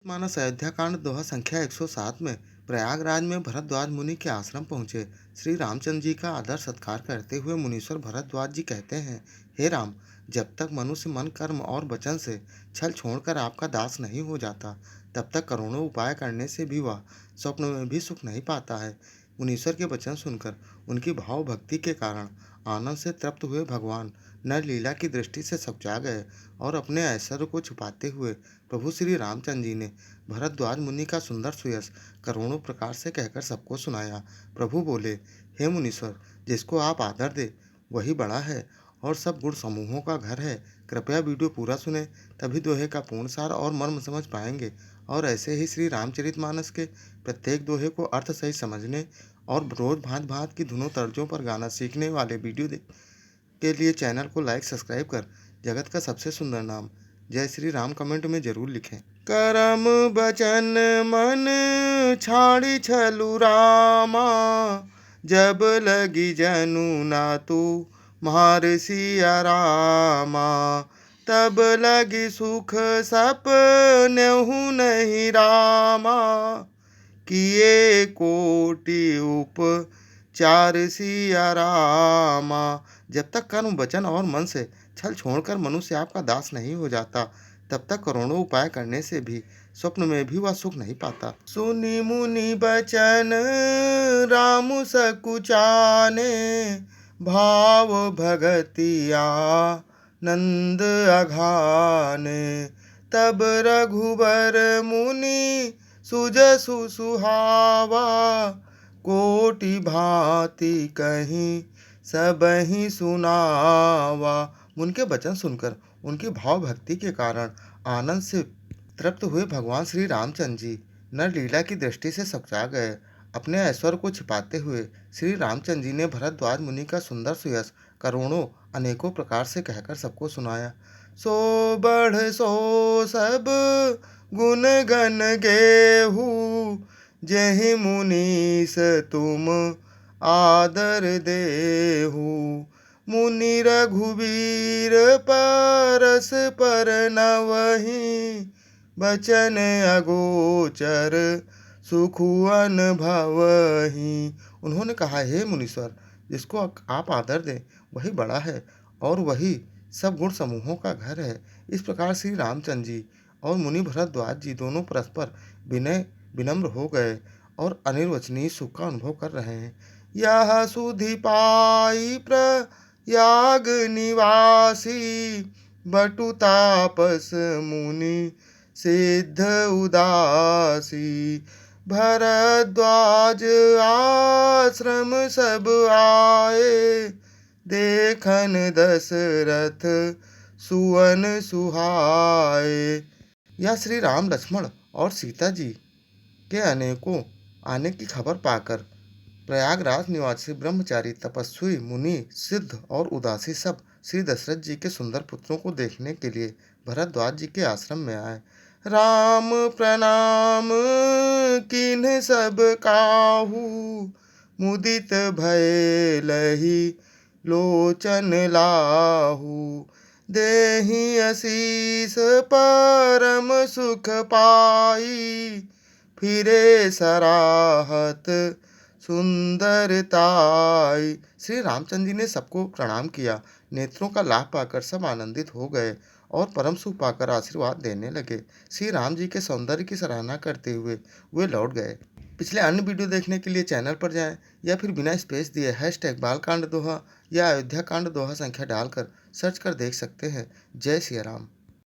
मानस अयोध्या कांड दोहा संख्या 107 में प्रयागराज में भरद्वाज मुनि के आश्रम पहुंचे श्री रामचंद्र जी का आदर सत्कार करते हुए मुनीश्वर भरद्वाज जी कहते हैं, हे राम, जब तक मनुष्य मन कर्म और वचन से छल छोड़कर आपका दास नहीं हो जाता, तब तक करोड़ों उपाय करने से भी वह स्वप्न में भी सुख नहीं पाता है। मुनीश्वर के वचन सुनकर उनकी भाव भक्ति के कारण आनंद से तृप्त हुए भगवान नर लीला की दृष्टि से सकुचा गए और अपने ऐश्वर्य को छुपाते हुए प्रभु श्री रामचंद्र जी ने भरद्वाज मुनि का सुंदर सुयश करोड़ों प्रकार से कहकर सबको सुनाया। प्रभु बोले, हे मुनीश्वर, जिसको आप आदर दे वही बड़ा है और सब गुण समूहों का घर है। कृपया वीडियो पूरा सुने, तभी दोहे का पूर्ण सार और मर्म समझ पाएंगे। और ऐसे ही श्री रामचरितमानस के प्रत्येक दोहे को अर्थ सही समझने और रोज भांत भांत की धुनों तर्जों पर गाना सीखने वाले के लिए चैनल को लाइक सब्सक्राइब कर जगत का सबसे सुंदर नाम जय श्री राम कमेंट में जरूर लिखें। करम बचन मन छाड़ी छलु रामा, जब लगी जनु ना तू मार सिया रामा, तब लगी सुख सपनेहु नहीं रामा, किए कोटि उपचार सिया रामा। जब तक कर्म वचन और मन से छल छोड़कर मनुष्य आपका दास नहीं हो जाता, तब तक करोड़ों उपाय करने से भी स्वप्न में भी वह सुख नहीं पाता। सुनी मुनि बचन राम सकुचाने, भाव भगतिया नंद अघाने, तब रघुबर मुनि सुजसु सुहावा, कोटि भांति कहीं सबहि सुनावा। उनके वचन सुनकर उनकी भाव भक्ति के कारण आनंद से तृप्त हुए भगवान श्री रामचंद्र जी नर लीला की दृष्टि से सकुचा गए। अपने ऐश्वर्य को छिपाते हुए श्री रामचंद्र जी ने भरद्वाज मुनि का सुंदर सुयश करोड़ों अनेकों प्रकार से कहकर सबको सुनाया। सो बढ़ सो सब गुण गण गेहू, जहि मुनीस तुम आदर देहू, मुनि रघुवीर परस पर नवहि, बचन अगोचर सुखु अनुभवहि। उन्होंने कहा, हे मुनीश्वर, जिसको आप आदर दें वही बड़ा है और वही सब गुण समूहों का घर है। इस प्रकार श्री रामचंद्र जी और मुनि भरद्वाज जी दोनों परस्पर विनम्र हो गए और अनिर्वचनीय सुख का अनुभव कर रहे हैं। यह सुधि पाई प्रयाग निवासी, बटु तापस मुनि सिद्ध उदासी, भरद्वाज आश्रम सब आए, देखन दशरथ सुवन सुहाए। यह श्री राम, लक्ष्मण और सीता जी के अनेकों आने की खबर पाकर प्रयागराज निवासी ब्रह्मचारी तपस्वी मुनि सिद्ध और उदासी सब श्री दशरथ जी के सुंदर पुत्रों को देखने के लिए भरद्वाज जी के आश्रम में आए। राम प्रणाम किन्ह सब काहू, मुदित भय लही लोचन लाहू, देहि आशीष परम सुख पाई, फिरे सराहत सुंदरताई। श्री रामचंद्र जी ने सबको प्रणाम किया। नेत्रों का लाभ पाकर सब आनंदित हो गए और परम सुख पाकर आशीर्वाद देने लगे। श्री राम जी के सौंदर्य की सराहना करते हुए वे लौट गए। पिछले अन्य वीडियो देखने के लिए चैनल पर जाएं या फिर बिना स्पेस दिए #बालकांड दोहा या अयोध्या कांड दोहा संख्या डालकर सर्च कर देख सकते हैं। जय सिया राम।